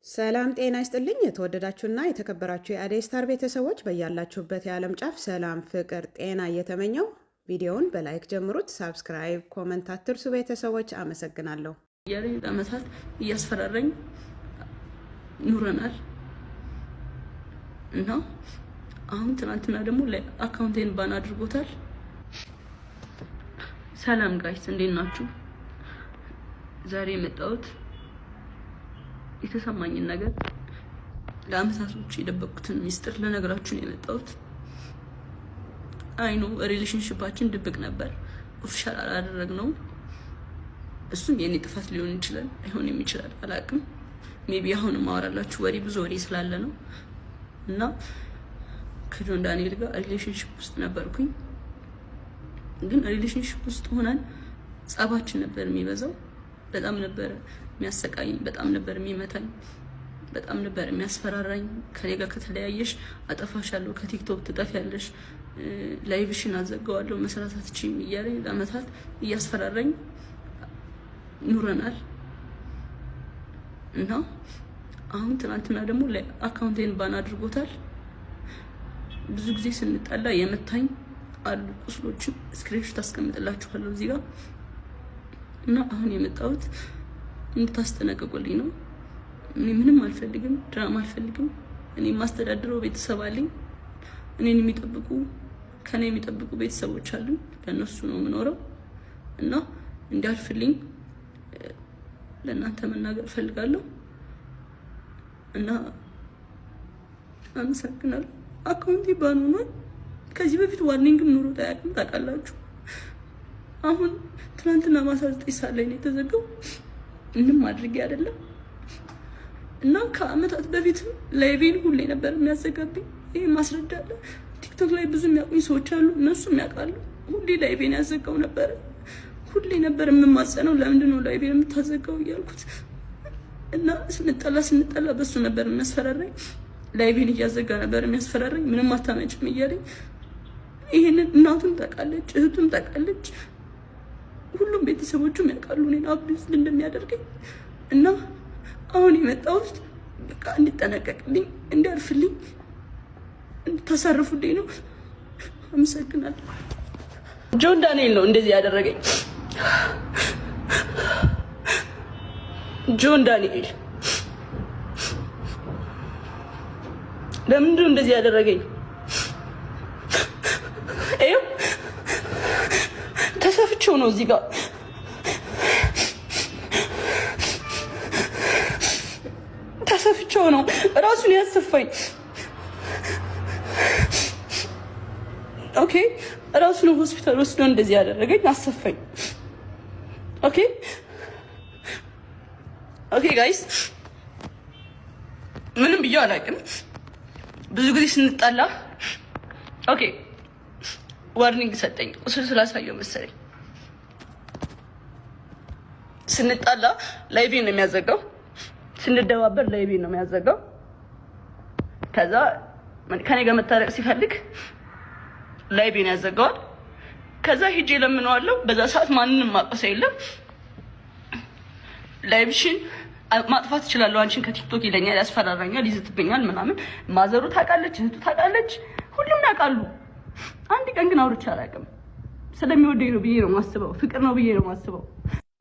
ሰላም ጤና ይስጥልኝ። የተወደዳችሁና የተከበራችሁ የአደይ ስታር ቤተሰቦች በያላችሁበት የዓለም ጫፍ ሰላም፣ ፍቅር፣ ጤና እየተመኘው ቪዲዮውን በላይክ ጀምሩት። ሳብስክራይብ፣ ኮመንት አትርሱ። ቤተሰቦች አመሰግናለሁ። ያለኝ ዓመታት እያስፈራረኝ ኑረናል እና አሁን ትናንትና ደግሞ አካውንቴን ባን አድርጎታል። ሰላም ጋይስ እንዴት ናችሁ? ዛሬ የመጣሁት የተሰማኝን ነገር ለአመታቶች የደበቁትን ሚስጥር ለነገራችሁ ነው የመጣሁት። አይኑ ሪሌሽንሺፓችን ድብቅ ነበር፣ ኦፊሻል አላደረግነውም። እሱም የኔ ጥፋት ሊሆን ይችላል፣ አይሆንም ይችላል፣ አላውቅም። ሜቢ አሁን ማወራላችሁ ወሬ ብዙ ወሬ ስላለ ነው። እና ከጆን ዳንኤል ጋር ሪሌሽንሺፕ ውስጥ ነበርኩኝ። ግን ሪሌሽንሺፕ ውስጥ ሆነን ጸባችን ነበር የሚበዛው። በጣም ነበር የሚያሰቃይኝ፣ በጣም ነበር የሚመታኝ፣ በጣም ነበር የሚያስፈራራኝ። ከኔ ጋር ከተለያየሽ አጠፋሻለሁ፣ ከቲክቶክ ትጠፊያለሽ፣ ላይቭሽን አዘጋዋለሁ፣ መስራት አትችይም እያለኝ ለአመታት እያስፈራራኝ ኑረናል እና አሁን ትናንትና ደግሞ አካውንቴን ባን አድርጎታል። ብዙ ጊዜ ስንጣላ የመታኝ አሉ ቁስሎችን ስክሪንሾት አስቀምጥላችኋለሁ እዚህ ጋር። እና አሁን የመጣሁት እንድታስጠነቅቁልኝ ነው። እኔ ምንም አልፈልግም፣ ድራማ አልፈልግም። እኔ ማስተዳድረው ቤተሰብ አለኝ። እኔን የሚጠብቁ ከኔ የሚጠብቁ ቤተሰቦች አሉ። ለነሱ ነው የምኖረው እና እንዲያልፍልኝ ለእናንተ መናገር ፈልጋለሁ እና አመሰግናለሁ። አካውንቴ ባን ሆኗል። ከዚህ በፊት ዋርኒንግም ኑሮ ታያቅም ታውቃላችሁ። አሁን ትናንትና ማታ 9 ሰዓት ላይ ነው የተዘጋው። ምንም አድርጌ አይደለም እና ከአመታት በፊት ላይቬን ሁሌ ነበር የሚያዘጋብኝ። ይሄ ማስረዳለ ቲክቶክ ላይ ብዙ የሚያውቁኝ ሰዎች አሉ፣ እነሱም ያውቃሉ። ሁሌ ላይቬን ያዘጋው ነበር። ሁሌ ነበር የምማጸነው፣ ለምንድን ነው ላይቬን የምታዘጋው እያልኩት እና ስንጠላ በሱ ነበር የሚያስፈራራኝ። ላይቬን እያዘጋ ነበር የሚያስፈራራኝ። ምንም አታመጭም እያለኝ ይሄንን እናቱም ታውቃለች፣ እህቱም ታውቃለች፣ ሁሉም ቤተሰቦቹም ያውቃሉ እኔን አብዩዝ እንደሚያደርገኝ እና አሁን የመጣሁት በቃ እንድጠነቀቅልኝ፣ እንዲያርፍልኝ፣ እንድታሳርፉልኝ ነው። አመሰግናለሁ። ጆን ዳንኤል ነው እንደዚህ ያደረገኝ። ጆን ዳንኤል ለምንድን ነው እንደዚህ ያደረገኝ? ይኸው ተሰፍቼው ነው እዚህ ጋር ተሰፍቼው ነው ራሱን ያሰፋኝ። ኦኬ ራሱን ሆስፒታል ወስዶ እንደዚህ ያደረገኝ፣ አሰፋኝ። ኦኬ ጋይስ ምንም ብዬ አላውቅም። ብዙ ጊዜ ስንጣላ ኦኬ ዋርኒንግ ሰጠኝ፣ ቁስል ስላሳየው መሰለኝ። ስንጣላ ላይቬን ነው የሚያዘጋው፣ ስንደባበር ላይቬን ነው የሚያዘጋው። ከዛ ከኔ ጋር መታረቅ ሲፈልግ ላይቬን ያዘጋዋል። ከዛ ሂጄ ለምነዋለሁ። በዛ ሰዓት ማንንም ማቀሰ የለም። ላይቭሽን ማጥፋት እችላለሁ አንቺን ከቲክቶክ ይለኛል፣ ያስፈራራኛል፣ ይዝትብኛል ምናምን። ማዘሩ ታውቃለች፣ እህቱ ታውቃለች፣ ሁሉም ያውቃሉ። አንድ ቀን ግን አውርቼ አላውቅም። ስለሚወደኝ ነው ብዬ ነው የማስበው፣ ፍቅር ነው ብዬ ነው የማስበው።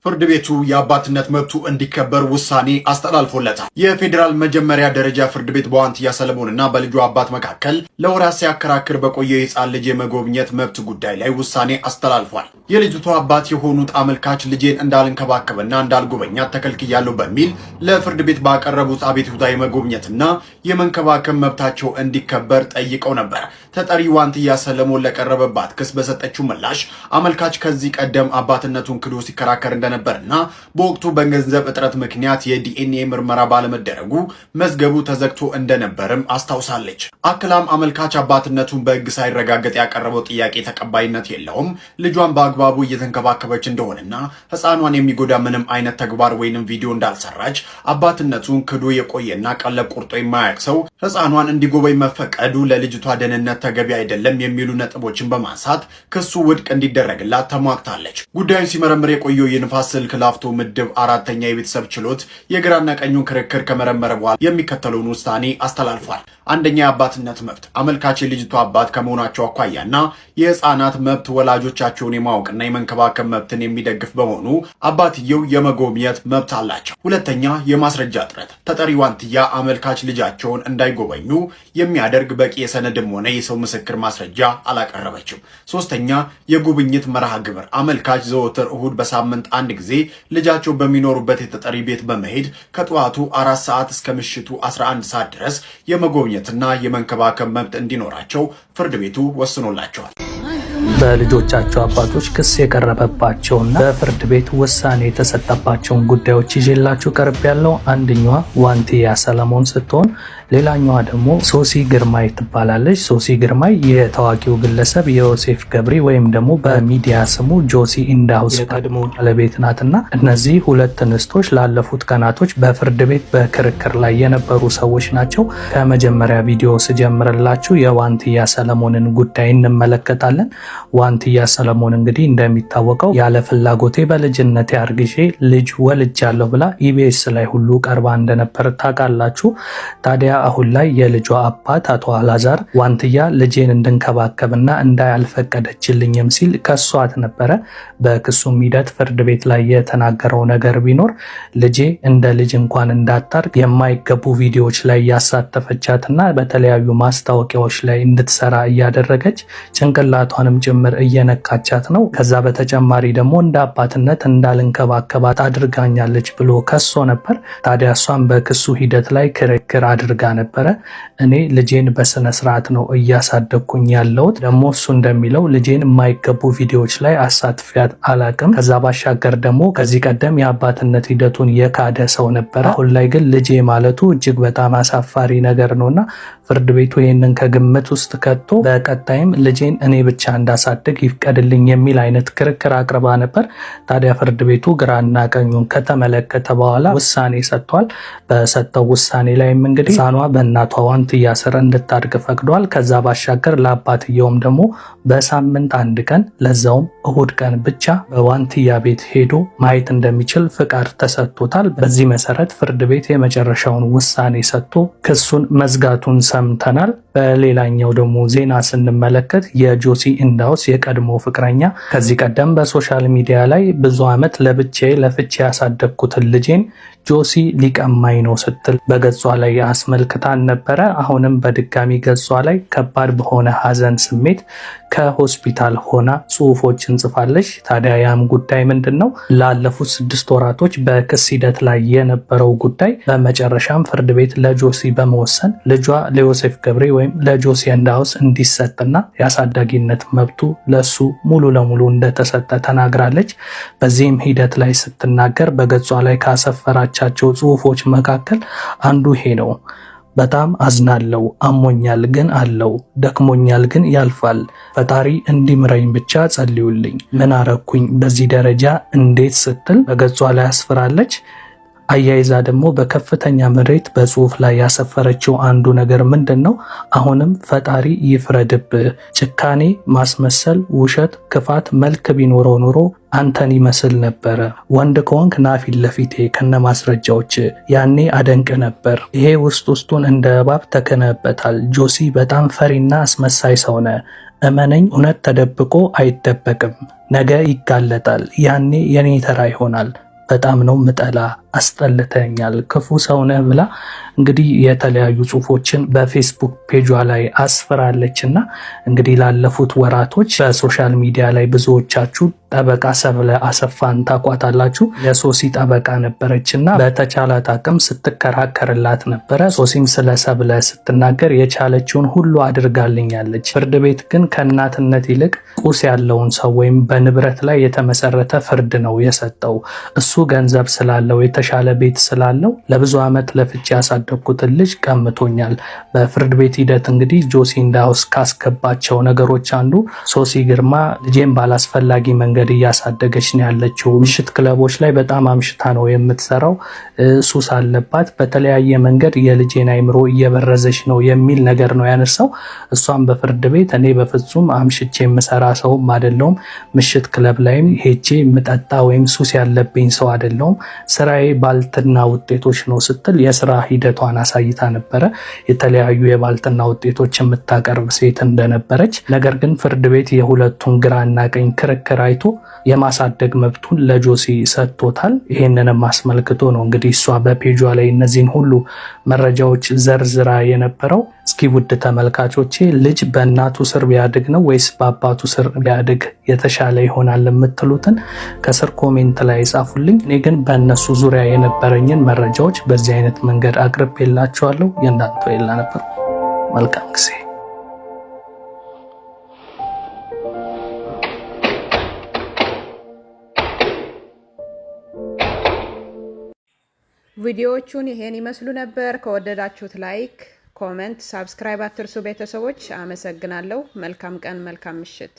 ፍርድ ቤቱ የአባትነት መብቱ እንዲከበር ውሳኔ አስተላልፎለታል። የፌዴራል መጀመሪያ ደረጃ ፍርድ ቤት በዋንትያ ሰለሞንና በልጁ አባት መካከል ለወራት ሲያከራክር በቆየው የህፃን ልጅ የመጎብኘት መብት ጉዳይ ላይ ውሳኔ አስተላልፏል። የልጅቱ አባት የሆኑት አመልካች ልጄን እንዳልንከባከብና እንዳልጎበኛት ተከልክያለሁ በሚል ለፍርድ ቤት ባቀረቡት አቤቱታ የመጎብኘትና የመንከባከብ መብታቸው እንዲከበር ጠይቀው ነበር። ተጠሪ ዋንትያ ሰለሞን ለቀረበባት ክስ በሰጠችው ምላሽ አመልካች ከዚህ ቀደም አባትነቱን ክዶ ሲከራከር እንደነበርና በወቅቱ በገንዘብ እጥረት ምክንያት የዲኤንኤ ምርመራ ባለመደረጉ መዝገቡ ተዘግቶ እንደነበርም አስታውሳለች። አክላም አመልካች አባትነቱን በሕግ ሳይረጋገጥ ያቀረበው ጥያቄ ተቀባይነት የለውም፣ ልጇን በአግባቡ እየተንከባከበች እንደሆነና ሕፃኗን የሚጎዳ ምንም አይነት ተግባር ወይንም ቪዲዮ እንዳልሰራች አባትነቱን ክዶ የቆየና ቀለብ ቁርጦ የማያውቅ ሰው ሕፃኗን እንዲጎበኝ መፈቀዱ ለልጅቷ ደህንነት ተገቢ አይደለም የሚሉ ነጥቦችን በማንሳት ክሱ ውድቅ እንዲደረግላት ተሟግታለች። ጉዳዩን ሲመረምር የቆየው የንፋስ ስልክ ላፍቶ ምድብ 4ኛ የቤተሰብ ችሎት የግራና ቀኙን ክርክር ከመረመረ በኋላ የሚከተለውን ውሳኔ አስተላልፏል። አንደኛ፣ የአባትነት መብት አመልካች የልጅቷ አባት ከመሆናቸው አኳያና የህፃናት መብት ወላጆቻቸውን የማወቅና የመንከባከብ መብትን የሚደግፍ በመሆኑ አባትየው የመጎብኘት መብት አላቸው። ሁለተኛ፣ የማስረጃ እጥረት ተጠሪ ዋንትያ አመልካች ልጃቸውን እንዳይጎበኙ የሚያደርግ በቂ የሰነድም ሆነ የሰው ምስክር ማስረጃ አላቀረበችም። ሶስተኛ፣ የጉብኝት መርሃ ግብር አመልካች ዘወትር እሁድ በሳምንት አንድ ጊዜ ልጃቸው በሚኖሩበት የተጠሪ ቤት በመሄድ ከጠዋቱ 4 ሰዓት እስከ ምሽቱ 11 ሰዓት ድረስ የመጎብኘትና የመንከባከብ መብት እንዲኖራቸው ፍርድ ቤቱ ወስኖላቸዋል። በልጆቻቸው አባቶች ክስ የቀረበባቸውና በፍርድ ቤት ውሳኔ የተሰጠባቸውን ጉዳዮች ይዤላችሁ ቀርብ ያለው አንደኛዋ ዋንትያ ሰለሞን ስትሆን ሌላኛዋ ደግሞ ሶሲ ግርማይ ትባላለች። ሶሲ ግርማይ የታዋቂው ግለሰብ የዮሴፍ ገብሪ ወይም ደግሞ በሚዲያ ስሙ ጆሲ ኢንዳውስ የቀድሞ ባለቤት ናትና እነዚህ ሁለት እንስቶች ላለፉት ቀናቶች በፍርድ ቤት በክርክር ላይ የነበሩ ሰዎች ናቸው። ከመጀመሪያ ቪዲዮ ስጀምርላችሁ የዋንትያ ሰለሞንን ጉዳይ እንመለከታለን። ዋንትያ ሰለሞን እንግዲህ እንደሚታወቀው ያለ ፍላጎቴ በልጅነቴ አርግዤ ልጅ ወልጃለሁ ብላ ኢቢኤስ ላይ ሁሉ ቀርባ እንደነበር ታውቃላችሁ። ታዲያ አሁን ላይ የልጇ አባት አቶ አላዛር ዋንትያ ልጄን እንድንከባከብና እንዳያልፈቀደችልኝም ሲል ከሷት ነበረ። በክሱም ሂደት ፍርድ ቤት ላይ የተናገረው ነገር ቢኖር ልጄ እንደ ልጅ እንኳን እንዳታርግ የማይገቡ ቪዲዮዎች ላይ ያሳተፈቻትና በተለያዩ ማስታወቂያዎች ላይ እንድትሰራ እያደረገች ጭንቅላቷንም ጭምር እየነካቻት ነው። ከዛ በተጨማሪ ደግሞ እንደ አባትነት እንዳልንከባከባት አድርጋኛለች ብሎ ከሶ ነበር። ታዲያ እሷም በክሱ ሂደት ላይ ክርክር አድርጋ ነበረ። እኔ ልጄን በስነ ስርዓት ነው እያሳደግኩኝ ያለሁት፣ ደግሞ እሱ እንደሚለው ልጄን የማይገቡ ቪዲዮዎች ላይ አሳትፊያት አላቅም። ከዛ ባሻገር ደግሞ ከዚህ ቀደም የአባትነት ሂደቱን የካደ ሰው ነበረ። አሁን ላይ ግን ልጄ ማለቱ እጅግ በጣም አሳፋሪ ነገር ነውና ፍርድ ቤቱ ይህንን ከግምት ውስጥ ከቶ በቀጣይም ልጄን እኔ ብቻ እንዳሳድግ ይፍቀድልኝ የሚል አይነት ክርክር አቅርባ ነበር። ታዲያ ፍርድ ቤቱ ግራና ቀኙን ከተመለከተ በኋላ ውሳኔ ሰጥቷል። በሰጠው ውሳኔ ላይም እንግዲህ ሕፃኗ በእናቷ ዋንትያ ስር እንድታድግ ፈቅዷል። ከዛ ባሻገር ለአባትየውም ደግሞ በሳምንት አንድ ቀን ለዛውም እሁድ ቀን ብቻ በዋንትያ ቤት ሄዶ ማየት እንደሚችል ፍቃድ ተሰጥቶታል። በዚህ መሰረት ፍርድ ቤት የመጨረሻውን ውሳኔ ሰጥቶ ክሱን መዝጋቱን ሰምተናል። በሌላኛው ደግሞ ዜና ስንመለከት የጆሲ ኢንዳውስ የቀድሞ ፍቅረኛ ከዚህ ቀደም በሶሻል ሚዲያ ላይ ብዙ ዓመት ለብቻዬ ለፍቼ ያሳደግኩትን ልጄን ጆሲ ሊቀማኝ ነው ስትል በገጿ ላይ አስመልክታን ነበረ። አሁንም በድጋሚ ገጿ ላይ ከባድ በሆነ ሐዘን ስሜት ከሆስፒታል ሆና ጽሁፎችን ጽፋለች። ታዲያ ያም ጉዳይ ምንድን ነው? ላለፉት 6 ወራቶች በክስ ሂደት ላይ የነበረው ጉዳይ በመጨረሻም ፍርድ ቤት ለጆሲ በመወሰን ልጇ ለዮሴፍ ገብሬ ወይም ለጆሲ ኢንዳውስ እንዲሰጥና የአሳዳጊነት መብቱ ለሱ ሙሉ ለሙሉ እንደተሰጠ ተናግራለች። በዚህም ሂደት ላይ ስትናገር በገጿ ላይ ካሰፈራቻቸው ጽሁፎች መካከል አንዱ ይሄ ነው። በጣም አዝናለው፣ አሞኛል ግን አለው፣ ደክሞኛል ግን ያልፋል። ፈጣሪ እንዲምረኝ ብቻ ጸልዩልኝ። ምን አረኩኝ በዚህ ደረጃ እንዴት ስትል በገጿ ላይ አስፍራለች። አያይዛ ደግሞ በከፍተኛ ምሬት በጽሁፍ ላይ ያሰፈረችው አንዱ ነገር ምንድን ነው? አሁንም ፈጣሪ ይፍረድብህ። ጭካኔ፣ ማስመሰል፣ ውሸት፣ ክፋት መልክ ቢኖረው ኑሮ አንተን ይመስል ነበረ። ወንድ ከሆንክ ና ፊት ለፊቴ ከነ ማስረጃዎች፣ ያኔ አደንቅ ነበር። ይሄ ውስጥ ውስጡን እንደ እባብ ተከነበታል። ጆሲ በጣም ፈሪና አስመሳይ ሰውነ። እመነኝ፣ እውነት ተደብቆ አይደበቅም። ነገ ይጋለጣል። ያኔ የኔ ተራ ይሆናል። በጣም ነው ምጠላ፣ አስጠልተኛል፣ ክፉ ሰውነህ ብላ እንግዲህ የተለያዩ ጽሁፎችን በፌስቡክ ፔጇ ላይ አስፍራለችና እንግዲህ ላለፉት ወራቶች በሶሻል ሚዲያ ላይ ብዙዎቻችሁ ጠበቃ ሰብለ አሰፋን ታቋታላችሁ። የሶሲ ጠበቃ ነበረችና በተቻላት አቅም ስትከራከርላት ነበረ። ሶሲም ስለ ሰብለ ስትናገር የቻለችውን ሁሉ አድርጋልኛለች። ፍርድ ቤት ግን ከእናትነት ይልቅ ቁስ ያለውን ሰው ወይም በንብረት ላይ የተመሰረተ ፍርድ ነው የሰጠው። እሱ ገንዘብ ስላለው የተሻለ ቤት ስላለው ለብዙ ዓመት ለፍቼ ያሳደግኩትን ልጅ ቀምቶኛል። በፍርድ ቤት ሂደት እንግዲህ ጆሲ እንዳውስ ካስገባቸው ነገሮች አንዱ ሶሲ ግርማ ልጄን ባላስፈላጊ መንገድ እያሳደገች ነው ያለችው፣ ምሽት ክለቦች ላይ በጣም አምሽታ ነው የምትሰራው፣ ሱስ አለባት፣ በተለያየ መንገድ የልጄን አይምሮ እየበረዘች ነው የሚል ነገር ነው ያነሳው። እሷም በፍርድ ቤት እኔ በፍጹም አምሽቼ የምሰራ ሰውም አይደለሁም፣ ምሽት ክለብ ላይም ሄጄ ምጠጣ ወይም ሱስ ያለብኝ ሰው አይደለሁም፣ ስራዬ ባልትና ውጤቶች ነው ስትል የስራ ሂደቷን አሳይታ ነበረ። የተለያዩ የባልትና ውጤቶች የምታቀርብ ሴት እንደነበረች፣ ነገር ግን ፍርድ ቤት የሁለቱን ግራና ቀኝ ክርክር አይቶ የማሳደግ መብቱን ለጆሲ ሰጥቶታል። ይህንንም አስመልክቶ ነው እንግዲህ እሷ በፔጇ ላይ እነዚህን ሁሉ መረጃዎች ዘርዝራ የነበረው። እስኪ ውድ ተመልካቾቼ ልጅ በእናቱ ስር ቢያድግ ነው ወይስ በአባቱ ስር ቢያድግ የተሻለ ይሆናል የምትሉትን ከስር ኮሜንት ላይ ጻፉልኝ። እኔ ግን በእነሱ ዙሪያ የነበረኝን መረጃዎች በዚህ አይነት መንገድ አቅርቤላችኋለሁ። የእናንተ የላ ነበር። መልካም ጊዜ። ቪዲዮዎቹን ይሄን ይመስሉ ነበር። ከወደዳችሁት ላይክ፣ ኮሜንት፣ ሳብስክራይብ አትርሱ። ቤተሰቦች አመሰግናለሁ። መልካም ቀን፣ መልካም ምሽት።